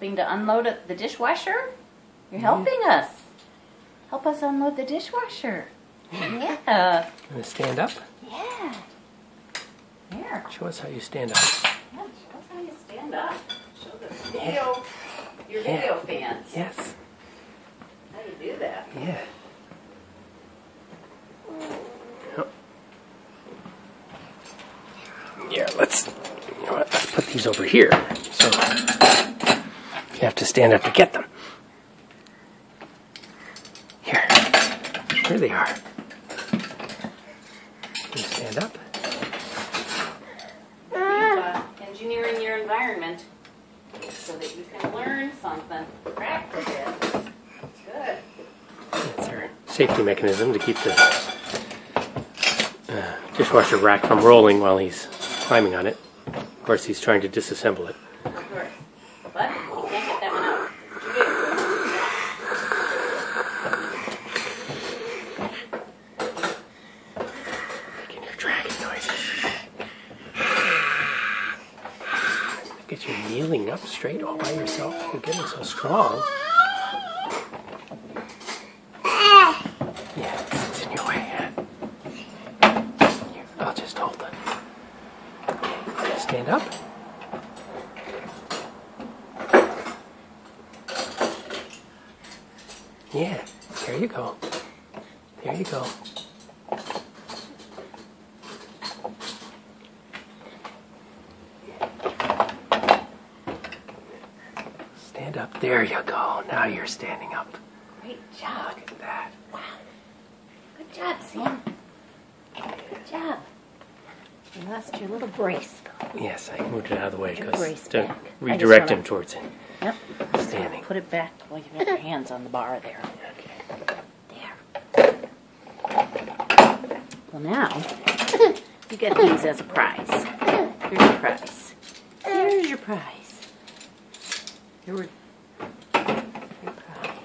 helping to unload the dishwasher? You're helping us. Help us unload the dishwasher. Yeah. You want to stand up? Yeah. Here. Show us how you stand up. Yeah, show us how you stand up. Show the video, your video fans. Yes. How do you do that? Yeah. Yeah, let's put these over here. So you have to stand up to get them. Here they are. Can you stand up? Keep engineering your environment so that you can learn something. Practice it. Good. That's our safety mechanism to keep the dishwasher rack from rolling while he's climbing on it. Of course, he's trying to disassemble it. Of course. But you can't get that one out. Making your dragging noises. Look at you kneeling up straight all by yourself. You're getting so strong. Yeah, it's in your way. Here, I'll just hold it. Stand up. Yeah, there you go. There you go. Stand up. There you go. Now you're standing up. Great job. Look at that. Wow. Good job, Sam. Good job. You lost your little brace, though. Yes, I moved it out of the way Put your because brace to back. redirect him towards it. Yep. Standing. Put it back while you have your hands on the bar there. Okay. There. Well, now, you get these as a prize. Here's your prize. Here's your prize. Your prize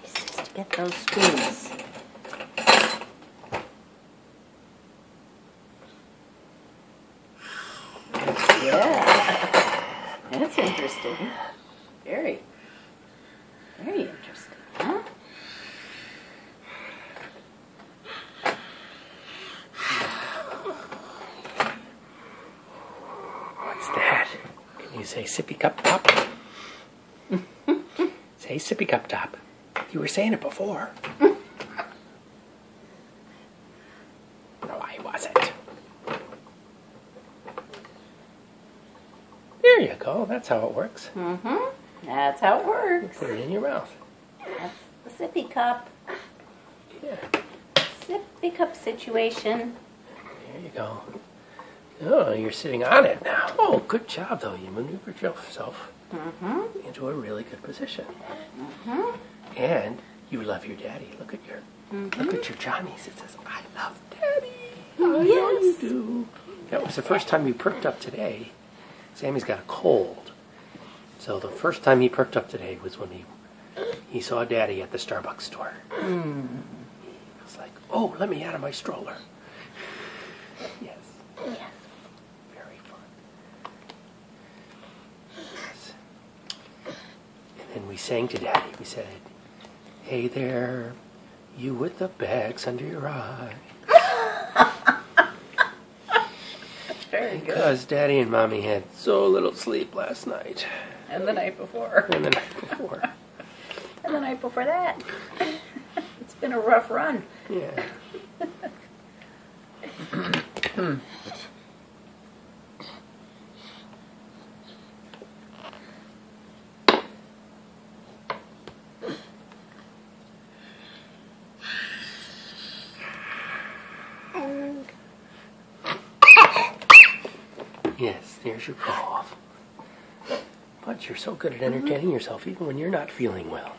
is to get those spoons. Yeah. That's interesting. Very interesting, huh? What's that? Can you say sippy cup top? Say sippy cup top. You were saying it before. No, I wasn't. There you go. That's how it works. Mm-hmm. That's how it works. Put it in your mouth. That's the sippy cup. Yeah. Sippy cup situation. There you go. Oh, you're sitting on it now. Oh, good job, though. You maneuvered yourself into a really good position. And you love your daddy. Look at your Johnny's. It says, "I love Daddy." I know you do. That was the first time you perked up today. Sammy's got a cold. So the first time he perked up today was when he saw Daddy at the Starbucks store. He was like, "Oh, let me out of my stroller." Yes. Yes. Very fun. Yes. And then we sang to Daddy. We said, "Hey there, you with the bags under your eye." Very good. Because Daddy and Mommy had so little sleep last night. And the night before. And the night before. And the night before that. It's been a rough run. Yeah. Yes, there's your cough. But you're so good at entertaining yourself even when you're not feeling well.